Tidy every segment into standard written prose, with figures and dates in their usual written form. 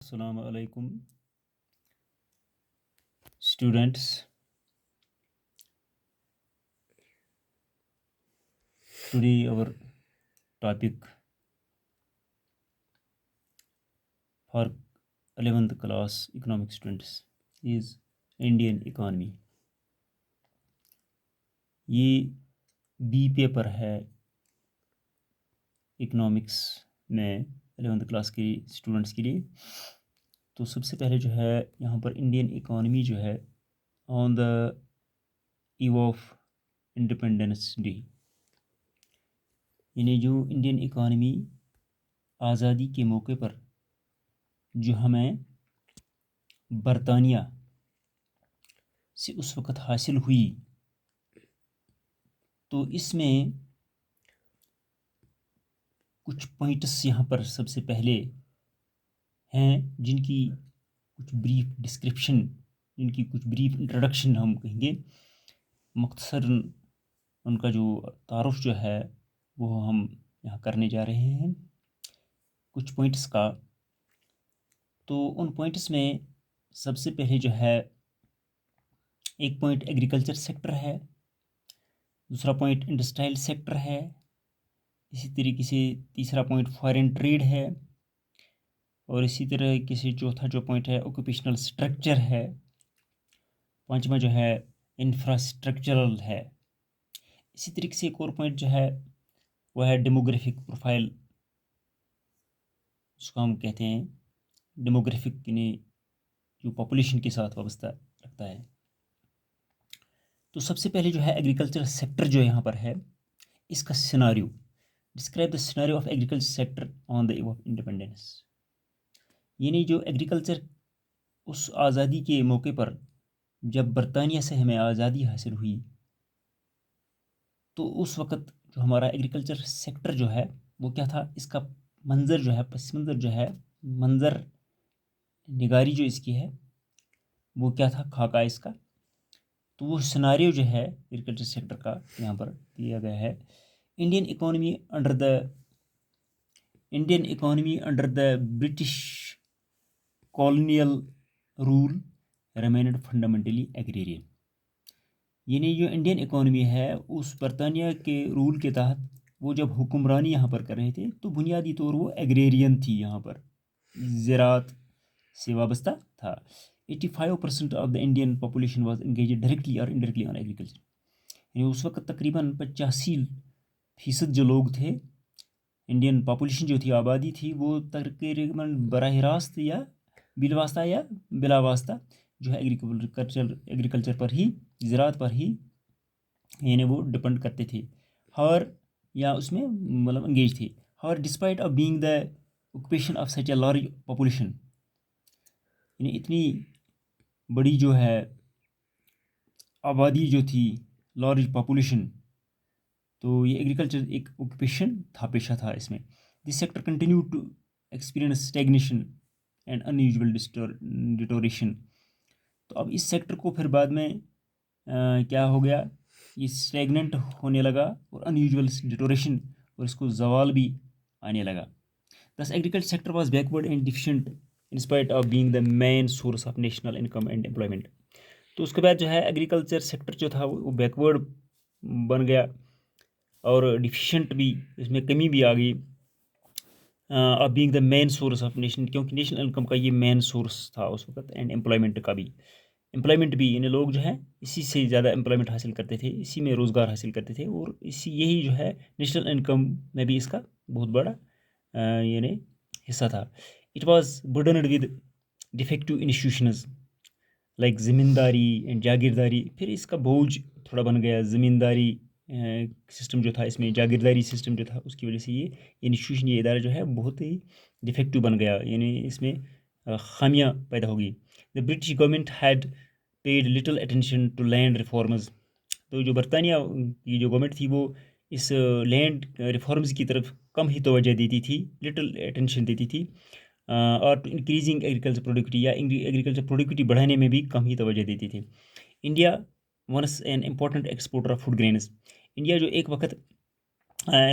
Assalamu alaikum, students. Today our topic for 11th class economic students is Indian economy. ये B paper है economics में 11th class के students के लिए। तो सबसे पहले जो है यहाँ पर इंडियन इकोनॉमी जो है on the eve of independence day, यानी जो इंडियन इकोनॉमी आज़ादी के मौके पर जो हमें बरतानिया से उस वक़्त हासिल हुई, तो इसमें कुछ पॉइंट्स यहाँ पर सबसे पहले हैं जिनकी कुछ ब्रीफ डिस्क्रिप्शन, जिनकी कुछ ब्रीफ इंट्रोडक्शन हम कहेंगे। मुख्तसरन उनका जो तारुफ जो है वो हम यहाँ करने जा रहे हैं कुछ पॉइंट्स का। तो उन पॉइंट्स में सबसे पहले जो है एक पॉइंट एग्रीकल्चर सेक्टर है, दूसरा पॉइंट इंडस्ट्रियल सेक्टर है, इसी तरीके से तीसरा पॉइंट फॉरेन ट्रेड है, और इसी तरह से चौथा जो पॉइंट है ऑक्यूपेशनल स्ट्रक्चर है, पांचवा जो है इंफ्रास्ट्रक्चरल है। इसी तरीके से एक और पॉइंट जो है वह है डेमोग्राफिक प्रोफाइल, जिसको हम कहते हैं डेमोग्राफिक, यानी जो पॉपुलेशन के साथ वाबस्ता रखता है। तो सबसे पहले जो है एग्रीकल्चर सेक्टर जो यहाँ पर है, इसका scenario, describe the scenario of agriculture sector on the eve of independence. यानी जो एग्रीकल्चर उस आज़ादी के मौके पर जब बरतानिया से हमें आज़ादी हासिल हुई, तो उस वक़्त जो हमारा एग्रीकल्चर सेक्टर जो है वो क्या था, इसका मंज़र जो है, पस मंज़र जो है, मंज़र निगारी जो इसकी है वो क्या था, खाका इसका। तो वो सिनारियो जो है एग्रीकल्चर सेक्टर का यहाँ पर दिया गया है। Indian economy under the British colonial rule remained fundamentally agrarian. यानी जो इंडियन इकोनॉमी है उस बरतानिया के रूल के तहत वो जब हुक्मरानी यहाँ पर कर रहे थे तो बुनियादी तौर वो एग्रेरियन थी, यहाँ पर ज़राअत से वाबस्ता था। 85% of the Indian population was engage directly और इनडायरेक्टली ऑन एग्रीकल्चर। यानी उस वक्त तकरीबन 85% जो लोग थे, इंडियन पॉपुलेशन जो थी, आबादी थी, वो तकरीबन बराह रास्त या बिलवास्ता या बिलावास्ता जो है एग्रीकल्चर पर ही, ज़राअत पर ही यानी वो डिपेंड करते थे और या उसमें मतलब एंगेज थे। और despite of being the occupation of such a large population, यानी इतनी बड़ी जो है आबादी जो थी, लार्ज पॉपुलेशन, तो ये एग्रीकल्चर एक ऑक्यूपेशन था, पेशा था इसमें। This sector continue to experience stagnation and unusual deterioration. तो अब इस सेक्टर को फिर बाद में क्या हो गया, ये स्टैग्नेंट होने लगा और अनयूजुअल डिटोरेशन, और इसको जवाल भी आने लगा। दस agriculture sector was backward and deficient in spite of being the main source of national income and employment. तो उसके बाद जो है एग्रीकल्चर सेक्टर जो था वो बैकवर्ड बन गया और डिफिशिएंट भी, इसमें कमी भी आ गई। Of being the main source of nation, क्योंकि नेशनल इनकम का ये मेन सोर्स था उस वक्त, एंड एम्प्लॉयमेंट का भी, एम्प्लॉयमेंट भी, यानी लोग जो है इसी से ज़्यादा एम्प्लॉयमेंट हासिल करते थे, इसी में रोज़गार हासिल करते थे, और इसी यही जो है नेशनल इनकम में भी इसका बहुत बड़ा यानी हिस्सा था। It was burdened with defective institutions like zamindari and jagirdari. फिर इसका बोझ थोड़ा बन गया, ज़मींदारी सिस्टम जो था, इसमें जागीरदारी सिस्टम जो था, उसकी वजह से ये इंस्टीट्यूशन, ये इदारा जो है बहुत ही डिफेक्टिव बन गया, यानी इसमें खामियां पैदा हो गई। The British government had paid little attention to land reforms. तो जो बरतानिया की जो गवर्नमेंट थी वो इस लैंड रिफॉर्म्स की तरफ कम ही तवज्जो देती थी, लिटिल अटेंशन देती थी, और टू इंक्रीजिंग एग्रीकल्चर प्रोडक्टिविटी, या एग्रीकल्चर प्रोडक्टिविटी बढ़ाने में भी कम ही तवज्जो देती थी। India once an important exporter of food grains. India जो एक वक्त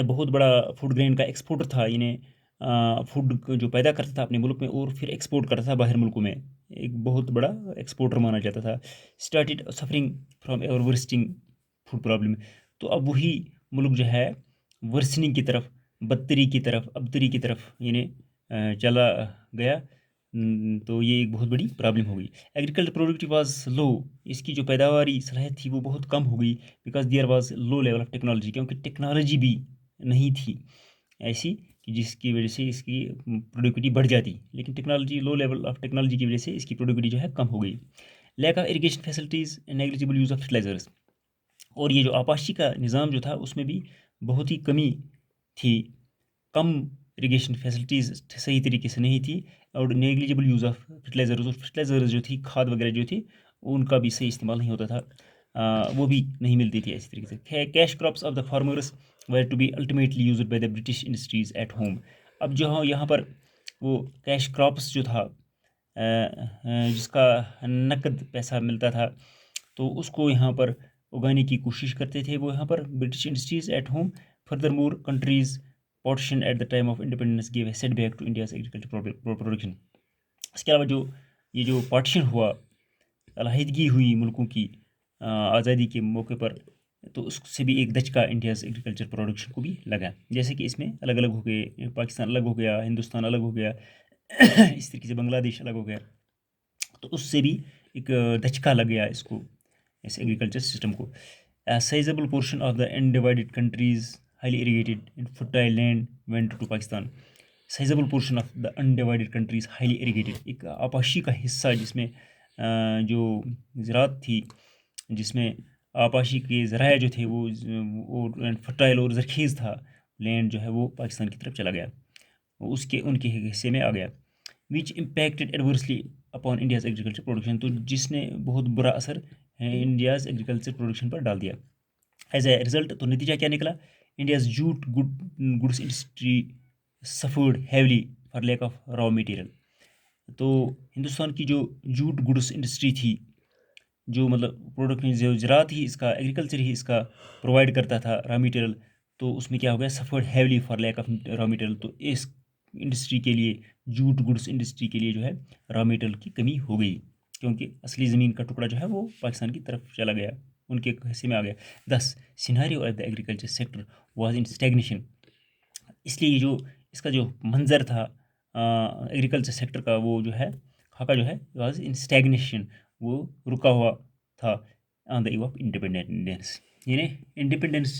बहुत बड़ा फूड ग्रेन का एक्सपोर्टर था, यानी फूड जो पैदा करता था अपने मुल्क में और फिर एक्सपोर्ट करता था बाहर मुल्कों में, एक बहुत बड़ा एक्सपोर्टर माना जाता था, started suffering from ever worsening food problem. तो अब वही मुल्क जो है वर्सनिंग की तरफ, बदतरी की तरफ, अबतरी की तरफ यानी चला गया। तो ये एक बहुत बड़ी प्रॉब्लम हो गई। एग्रीकल्चर प्रोडक्टिव वाज लो, इसकी जो पैदावारी सलाहियत थी वो बहुत कम हो गई, because there was low level of technology, क्योंकि टेक्नोलॉजी भी नहीं थी ऐसी कि जिसकी वजह से इसकी प्रोडक्टिविटी बढ़ जाती, लेकिन technology, low level of technology की वजह से इसकी प्रोडक्टिविटी जो है कम हो गई। Lack of irrigation facilities, negligible use of fertilisers, और ये जो आपाशी का निज़ाम जो था उसमें भी बहुत ही कमी थी, कम इरिगेशन फैसिलिटीज़ सही तरीके से नहीं थी, और नेग्लिजिबल यूज़ ऑफ फर्टिलाइजर्स, और फर्टिलाइजर्स जो थी, खाद वगैरह जो थी, उनका भी सही इस्तेमाल नहीं होता था, वो भी नहीं मिलती थी ऐसी तरीके से। Cash crops of the farmers were to be ultimately used by the British industries at home. अब जो यहाँ पर वो कैश क्रॉप्स जो था, जिसका नकद पैसा मिलता था, तो उसको यहाँ पर उगाने की कोशिश करते थे वो यहाँ पर British industries at home. Further more countries partition at the time of independence give a setback to India's agriculture production. इसके अलावा जो ये जो पार्टीशन हुआ, अलहदगी हुई मुल्कों की आज़ादी के मौके पर, तो उससे भी एक दचका इंडियाज़ एग्रीकल्चर प्रोडक्शन को भी लगा। जैसे कि इसमें अलग अलग हो गए, पाकिस्तान अलग हो गया, हिंदुस्तान अलग हो गया, इस तरीके से बांग्लादेश अलग हो गया, तो उससे भी एक दचका लग गया इसको, इस एग्रीकल्चर सिस्टम को। Sizeable portion of the undivided countries highly irrigated in fertile land went to Pakistan. Sizeable portion of the undivided countries highly irrigated, एक आपाशी का हिस्सा जिसमें जो ज़रात थी, जिसमें आपाशी के ज़राए जो थे वो फर्टाइल और ज़रखेज़ था लैंड जो है, वो पाकिस्तान की तरफ चला गया, उसके उनके हिस्से में आ गया। Which impacted adversely upon India's agriculture production, तो जिसने बहुत बुरा असर इंडियाज़ एग्रीकल्चर प्रोडक्शन पर डाल दिया। एज ए रिजल्ट, तो नतीजा क्या निकला? India's jute goods industry suffered heavily for lack of raw material. तो हिंदुस्तान की जो जूट गुड्स इंडस्ट्री थी, जो मतलब प्रोडक्ट जो ज़रात ही इसका, एग्रीकल्चर ही इसका प्रोवाइड करता था रॉ मटेरियल, तो उसमें क्या हो गया? Suffered heavily for lack of raw material. तो इस इंडस्ट्री के लिए, जूट गुड्स इंडस्ट्री के लिए जो है रॉ मटेरियल की कमी हो गई, क्योंकि असली ज़मीन का टुकड़ा जो है वो पाकिस्तान की तरफ चला गया, उनके हिस्से में आ गया। 10 scenario of the agriculture sector was in stagnation. इसलिए ये जो इसका जो मंजर था एग्रीकल्चर सेक्टर का, वो जो है खाका जो है वाज इन स्टैग्नेशन, वो रुका हुआ था on the eve of independence, यानी इंडिपेंडेंस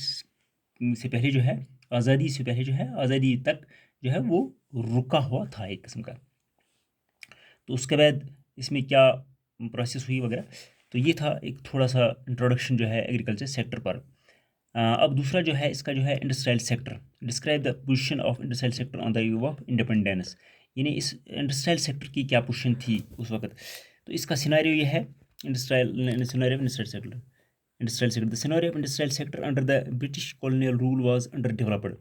से पहले जो है, आज़ादी से पहले जो है, आज़ादी तक जो है वो रुका हुआ था एक किस्म का। तो उसके बाद इसमें क्या प्रोसेस हुई वगैरह, तो ये था एक थोड़ा सा इंट्रोडक्शन जो है एग्रीकल्चर सेक्टर पर। अब दूसरा जो है इसका जो है industrial sector. Describe the position of industrial sector on the eve of independence, यानी इस इंडस्ट्रियल सेक्टर की क्या पोजीशन थी उस वक्त। तो इसका सिनारियो ये है, scenario of industrial sector. Industrial sector, the scenario of industrial sector under the British colonial rule was under developed.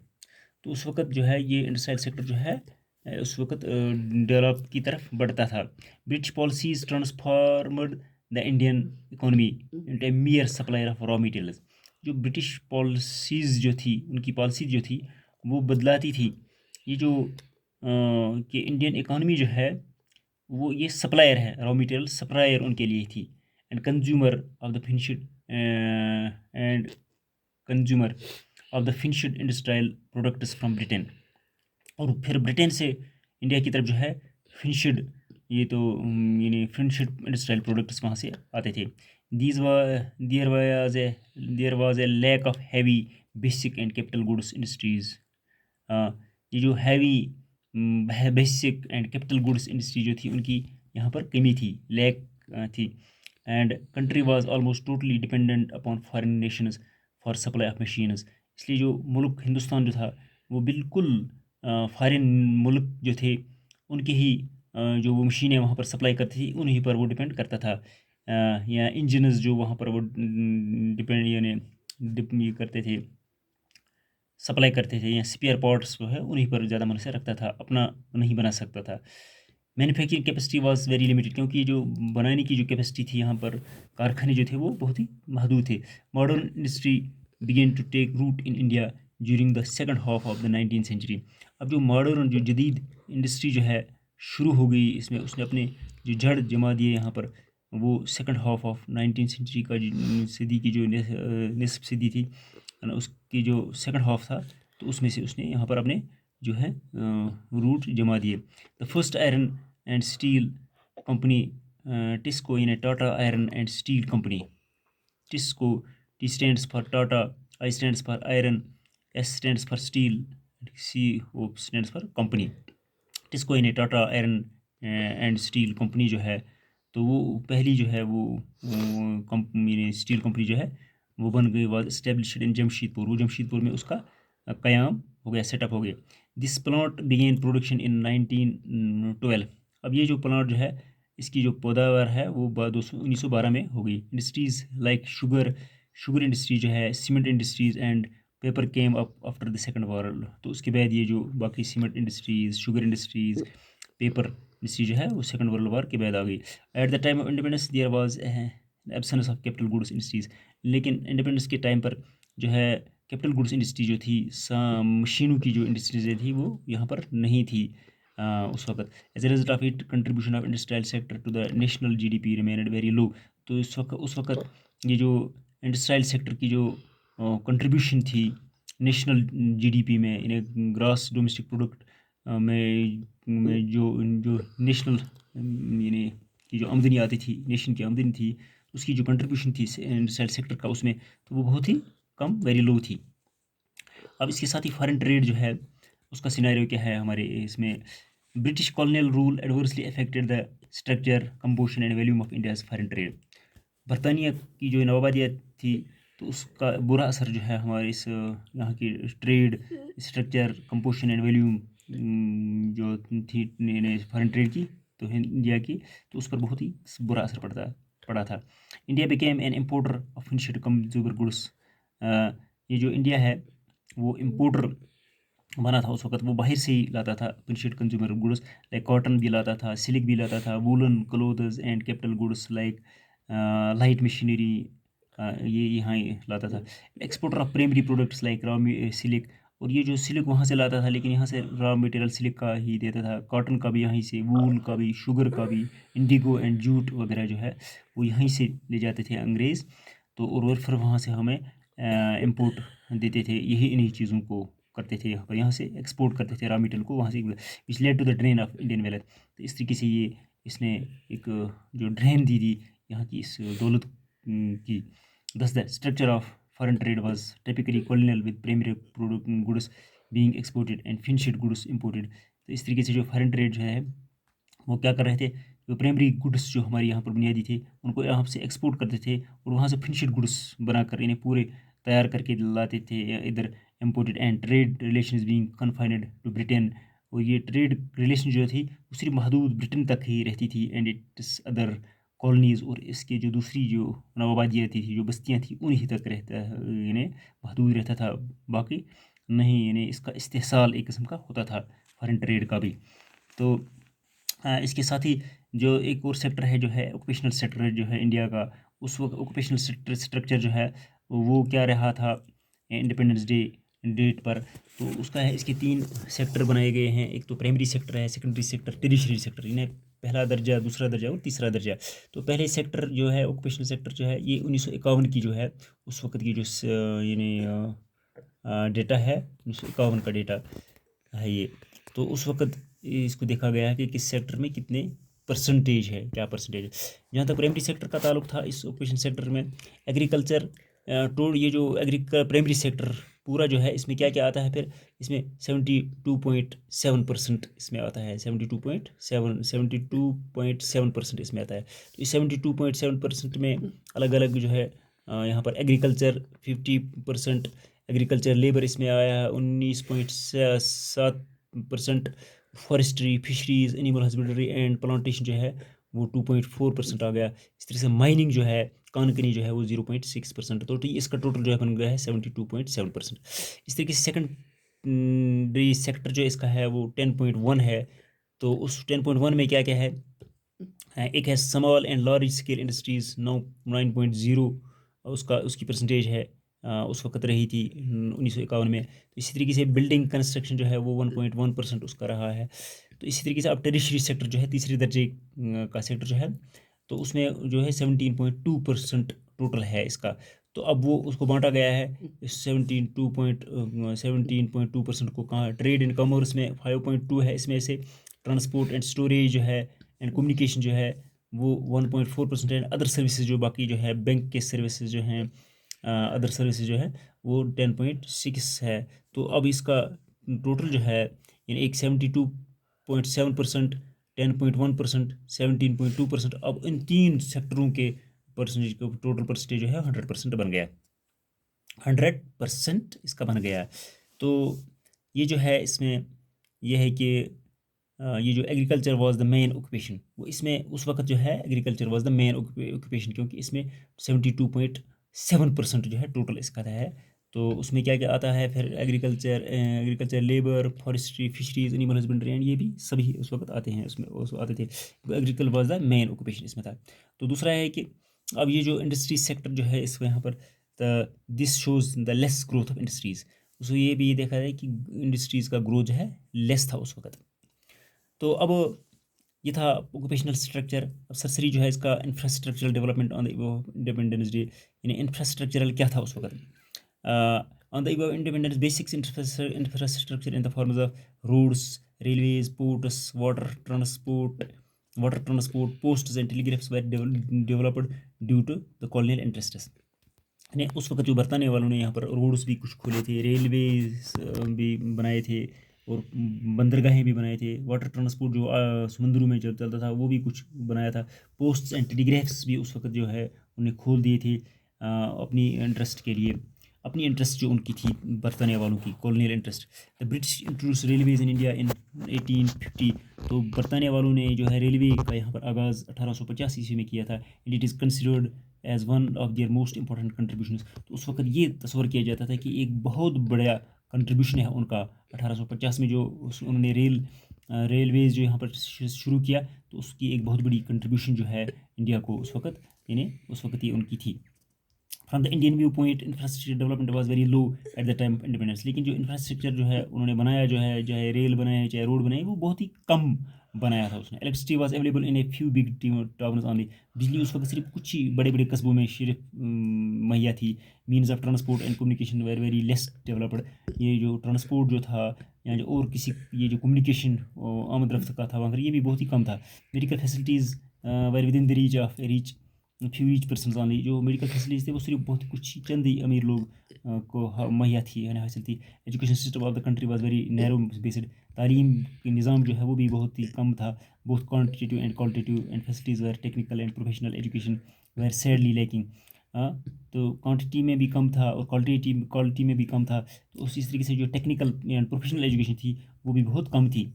तो उस वक्त जो है ये इंडस्ट्रियल सेक्टर जो है उस वक्त डेवलप की तरफ बढ़ता था। British policies ट्रांसफॉर्मड the Indian economy into A मियर supplier of raw materials. जो ब्रिटिश पॉलिसीज़ जो थी, उनकी पॉलिसी जो थी वो बदलाती थी ये जो कि इंडियन इकोनॉमी जो है वो ये सप्लायर है, रॉ मटेरियल सप्लायर उनके लिए थी, and consumer of the finished and consumer of the finished industrial products from Britain. और फिर ब्रिटेन से इंडिया की तरफ जो है फिनिश्ड, ये तो यानी फिनिश्ड इंडस्ट्रियल प्रोडक्ट्स वहाँ से आते थे। There was a lack of heavy basic and capital goods industries. ये जो heavy basic and capital goods industry जो थी उनकी यहाँ पर कमी थी, लैक थी। And country was almost totally dependent upon foreign nations for supply of machines. इसलिए जो मुल्क हिंदुस्तान जो था वो बिल्कुल फॉरेन मुल्क जो थे उनके ही जो वो मशीनें वहाँ पर सप्लाई करती थी उन्हीं पर वो डिपेंड करता था, या इंजन्स जो वहाँ पर वो डिपेंड यानी ये करते थे, सप्लाई करते थे, या स्पेयर पार्ट्स जो है उन्हीं पर ज़्यादा मन से रखता था, अपना नहीं बना सकता था। Manufacturing capacity was very limited, क्योंकि जो बनाने की जो कैपेसिटी थी यहाँ पर, कारखाने जो थे वो बहुत ही महदूद थे। Modern industry began to take root in India during the second half of the 19th century. अब जो मॉडर्न जो जदीद इंडस्ट्री जो है शुरू हो गई इसमें, उसने अपने जो जड़ जमा दिए यहाँ पर, वो second half of 19th century का जो सदी की जो निसफ सदी थी है ना, उसकी जो सेकंड हाफ था, तो उसमें से उसने यहाँ पर अपने जो है रूट जमा दिए। The first iron and steel company TISCO in A Tata iron and steel company. TISCO, T stands for Tata, I stands for iron, S stands for steel, C O stands for company। TISCO in A Tata iron and steel company जो है, तो वो पहली जो है वो company steel company जो है वो बन गई, वाज एस्टेब्लिश्ड इन जमशेदपुर। वो जमशेदपुर में उसका क़याम हो गया, सेटअप हो गया। This plant began production in 1912। अब ये जो प्लांट जो है इसकी जो पैदावार है वो 1912 में हो गई। इंडस्ट्रीज़ लाइक शुगर इंडस्ट्री जो है, cement industries and paper came up after the second world. तो उसके बाद ये जो बाकी cement industries, sugar industries, paper industry जो है वो सेकंड वर्ल्ड वार के बाद आ गई। At the time of independence there was absence of capital goods industries. लेकिन इंडिपेंडेंस के टाइम पर जो है कैपिटल गुड्स इंडस्ट्री जो थी, मशीनों की जो इंडस्ट्रीज थी वो यहाँ पर नहीं थी उस वक्त। As a result of it contribution of industrial sector to the national GDP remained very low. तो उस वक्त ये जो इंडस्ट्रियल सेक्टर की जो कंट्रीब्यूशन थी नेशनल GDP में, इन्हें ग्रॉस डोमेस्टिक प्रोडक्ट में जो जो नेशनल यानी की जो आमदनी आती थी, नेशन की आमदनी थी, उसकी जो कंट्रीब्यूशन थी इंडस्ट्रियल सेक्टर का उसमें, तो वो बहुत ही कम, वेरी लो थी। अब इसके साथ ही फॉरेन ट्रेड जो है उसका सिनेरियो क्या है हमारे इसमें। British colonial rule adversely affected the structure, composition and volume of India's foreign trade. बरतानिया की जो नवाबादियत थी तो उसका बुरा असर जो है हमारे इस यहाँ की trade structure, composition and volume जो थी फॉरेन ट्रेड की, तो इंडिया की, तो उस पर बहुत ही बुरा असर पड़ा था। India became an importer of finished consumer goods. ये जो इंडिया है वो इम्पोर्टर बना था उस वक्त, वो बाहर से ही लाता था finished consumer goods, like cotton भी लाता था, सिल्क भी लाता था, woollen clothes and capital goods like light machinery, ये यहाँ लाता था। Exporter of primary products like raw silk, और ये जो सिल्क वहाँ से लाता था, लेकिन यहाँ से रॉ मटेरियल सिल्क का ही देता था, कॉटन का भी यहीं से, वूल का भी, शुगर का भी, इंडिगो एंड जूट वगैरह जो है वो यहीं से ले जाते थे अंग्रेज़। तो और फिर वहाँ से हमें इम्पोर्ट देते थे, यही इन्हीं चीज़ों को करते थे यहाँ पर, यहाँ से एक्सपोर्ट करते थे रॉ मटेरियल को वहाँ से, which led to the drain of Indian wealth. तो इस तरीके से ये इसने एक जो ड्रेन दी थी यहाँ की इस दौलत की। दस the structure of foreign trade was typically colonial with primary goods being exported and finished goods imported. तो इस तरीके से जो फॉरेन ट्रेड जो है वो क्या कर रहे थे, जो प्राइमरी गुड्स जो हमारे यहाँ पर बुनियादी थे उनको यहाँ से एक्सपोर्ट करते थे और वहाँ से फिनिश्ड गुड्स बनाकर इन्हें पूरे तैयार करके लाते थे इधर imported. And trade relations being confined to Britain, और ये ट्रेड रिलेशन जो थी वो सिर्फ महदूद ब्रिटेन तक ही रहती थी एंड इट्स अदर कॉलोनीज़, और इसके जो दूसरी जो नवाबादियाँ थी, जो बस्तियाँ थी, उन्हीं तक रहता इन्हें महदूद रहता था, बाकी नहीं इन्हें इसका इस्तेहसाल एक किस्म का होता था फॉरेन ट्रेड का भी। तो इसके साथ ही जो एक और सेक्टर है जो है ऑक्यूपेशनल सेक्टर जो है इंडिया का, उस वक्त ऑक्यूपेशनल स्ट्रक्चर जो है वो क्या रहा था इंडिपेंडेंस डे डेट पर। तो उसका है, इसके 3 सेक्टर बनाए गए हैं। एक तो प्राइमरी सेक्टर है, सेकेंडरी सेक्टर, टेरिशरी सेक्टर, इन्हें पहला दर्जा, दूसरा दर्जा और तीसरा दर्जा। तो पहले सेक्टर जो है ऑक्यूपेशनल सेक्टर जो है ये 1951 की जो है उस वक्त की जो यानी डेटा है 1951 का डेटा है ये। तो उस वक्त इसको देखा गया है कि किस सेक्टर में कितने परसेंटेज है, क्या परसेंटेज है। जहाँ तक प्राइमरी सेक्टर का ताल्लुक था, इस ऑक्यूपेशन सेक्टर में एग्रीकल्चर ये जो प्राइमरी सेक्टर पूरा जो है इसमें क्या क्या आता है, फिर इसमें 72.7% इसमें आता है, 72.7% इसमें आता है। तो इस 72.7% में अलग अलग जो है यहाँ पर एग्रीकल्चर 50%, एग्रीकल्चर लेबर इसमें आया है 19.7%, forestry, fisheries, animal husbandry and plantation जो है वो 2.4% आ गया। इस तरह से माइनिंग जो है, कानकनी जो है वो 0.6%। तो इसका टोटल जो है बन गया है 72.7%। इस तरीके से सेकेंडरी सेक्टर जो इसका है वो 10.1 है। तो उस 10.1 में क्या क्या है, एक है small and large scale industries 9.0, उसकी परसेंटेज है उस वक्त रही थी 1951 में। तो इसी तरीके से बिल्डिंग कंस्ट्रक्शन जो है वो 1.1% उसका रहा है। तो इसी तरीके से अब टेरिशरी सेक्टर जो है तीसरे दर्जे का सेक्टर जो है, तो उसमें जो है 17.2% टोटल है इसका। तो अब वो उसको बांटा गया है 17.2% को। कहाँ ट्रेड एंड कॉमर्स में 5.2 है, इसमें से ट्रांसपोर्ट एंड स्टोरेज जो है एंड कम्युनिकेशन जो है वो 1.4% है। अदर सर्विसेज जो बाकी जो है बैंक के सर्विसेज जो हैं, अदर सर्विसेज जो है वो 10.6 है। तो अब इसका टोटल जो है यानी एक 72.7%, 10.1%, 17.2%, अब इन तीन सेक्टरों के परसेंटेज का टोटल परसेंटेज जो है 100% बन गया, 100% इसका बन गया। तो ये जो है इसमें यह है कि ये जो agriculture was the main occupation, वो इसमें उस वक्त जो है agriculture was the main occupation, क्योंकि इसमें 72.7% जो है टोटल इसका है। तो उसमें क्या क्या आता है फिर, agriculture, labour, forestry, fisheries, animal husbandry and ये भी सभी उस वक्त आते हैं, उसमें उस आते थे। Agriculture was the main occupation इसमें था। तो दूसरा है कि अब ये जो इंडस्ट्री सेक्टर जो है इसमें यहाँ पर this shows the less growth of industries. उसको ये भी देखा जाए कि इंडस्ट्रीज़ का ग्रोथ जो है लेस था उस वक्त। तो अब ये था ऑक्यूपेशनल स्ट्रक्चर। अब सरसरी जो है इसका infrastructural development on the independence day, यानी इंफ्रास्ट्रक्चरल क्या था उस वक्त। On the independence basics infrastructure in the forms of roads, railways, ports, water transport, posts and telegraphs were developed due to the colonial interests. यानी उस वक्त जो बरताने वालों ने यहाँ पर रोड्स भी कुछ खोले थे, रेलवेज भी बनाए थे और बंदरगाहें भी बनाए थे। वाटर ट्रांसपोर्ट जो समुद्रों में चलता था वो भी कुछ बनाया था। पोस्ट्स एंड टेलीग्राफ्स भी उस वक्त जो है उन्हें खोल दिए थे अपनी इंटरेस्ट के लिए, अपनी इंटरेस्ट जो उनकी थी बरताने वालों की, colonial interest. The British introduce railways in India in 1850। तो बरताने वालों ने जो है रेलवे का यहाँ पर आगाज़ 1850 ईस्वी में किया था। And it is considered as one of their most important contribution. तो उस वक्त ये तस्वर किया जाता था कि एक बहुत बड़ा कंट्रीब्यूशन है उनका 1850 में, जो उन्होंने रेलवेज जो यहाँ पर शुरू किया, तो उसकी एक बहुत बड़ी कंट्रीब्यूशन जो है इंडिया को उस वक्त, यानी उस वक्त ये उनकी थी। From the Indian view point infrastructure development was very low eight the time of independence. लेकिन जो इंफ्रास्ट्रक्चर जो है उन्होंने बनाया जो है, चाहे रेल बनाए चाहे रोड बनाए, वो बहुत ही कम बनाया था उसने। Electricity was available in a few big towns only. बिजली उस वक्त सिर्फ कुछ ही बड़े बड़े कस्बों में सिर्फ मुहैया थी। Means of transport and communication were very less developed. ये जो ट्रांसपोर्ट जो था या जो और किसी ये जो कम्युनिकेशन आमद रफ्त का था वहाँ पर, ये भी बहुत ही कम था। Medical facilities were within the reach few reach person only. जो मेडिकल फैसिलिटीज़ थे वो सिर्फ बहुत कुछ ही चंद ही अमीर लोग को मुहैया थी, यानी हासिल थी। Education system of the country was very narrow based. तालीम के निज़ाम जो है वो भी बहुत ही कम था। Both quantitative and qualitative and facilities were technical and professional education were sadly lacking. तो क्वांटिटी में भी कम था और क्वालिटी में भी कम था। तो उसी तरीके से जो टेक्निकल एंड प्रोफेशनल एजुकेशन थी वो भी बहुत कम थी।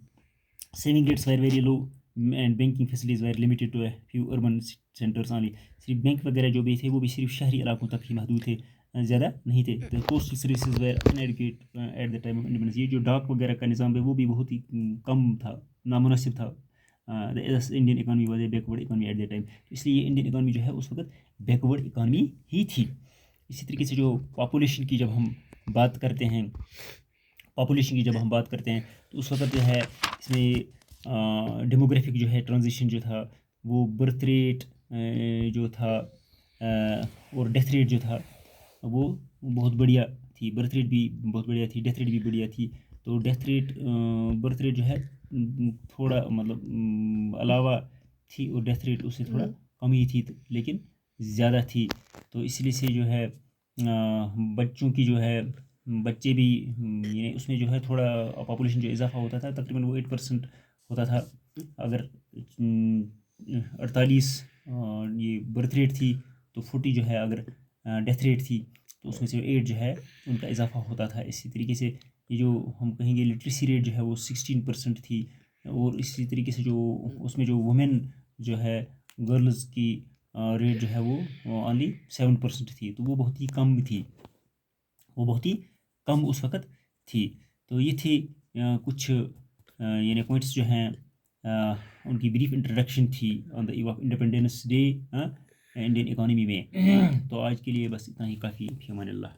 Saving rates were very low and banking facilities were limited to few urban centres only. सिर्फ बैंक वगैरह जो भी थे वो भी सिर्फ शहरी इलाकों तक ही महदूद थे, ज़्यादा नहीं थे। The postal services were uneducated at the time of independence. ये जो डाक वगैरह का निज़ाम है वो भी बहुत ही कम था, नामुनासिब था। Indian economy was a backward economy eight the time. इसलिए इंडियन इकानमी जो है उस वक्त बैकवर्ड इकानमी ही थी। इसी तरीके से जो पॉपुलेशन की जब हम बात करते हैं, तो उस वक्त जो है इसमें डेमोग्राफिक जो है ट्रांजिशन जो था, वो बर्थ रेट जो था और डेथ रेट जो था वो बहुत बढ़िया थी। बर्थ रेट भी बहुत बढ़िया थी, डेथ रेट भी बढ़िया थी। तो बर्थ रेट जो है थोड़ा मतलब अलावा थी और डेथ रेट उससे थोड़ा कम ही थी, लेकिन ज़्यादा थी। तो इसलिए से जो है बच्चों की जो है बच्चे भी ये उसमें जो है थोड़ा पॉपुलेशन जो इजाफा होता था तकरीबन वो 8% होता था। अगर 48 ये बर्थ रेट थी तो 40 जो है अगर डेथ रेट थी तो उसमें से 8 जो है उनका इजाफा होता था। इसी तरीके से ये जो हम कहेंगे लिटरेसी रेट जो है वो 16% थी। और इसी तरीके से जो उसमें जो वुमेन जो है गर्ल्स की रेट जो है वो ओनली 7% थी। तो वो बहुत ही कम थी, वो बहुत ही कम उस वक्त थी। तो ये थी कुछ यानी पॉइंट्स जो हैं उनकी ब्रीफ इंट्रोडक्शन थी on the eve of independence day. Indian economy में। तो आज के लिए बस इतना ही काफ़ी है। फ़ी अमान अल्लाह।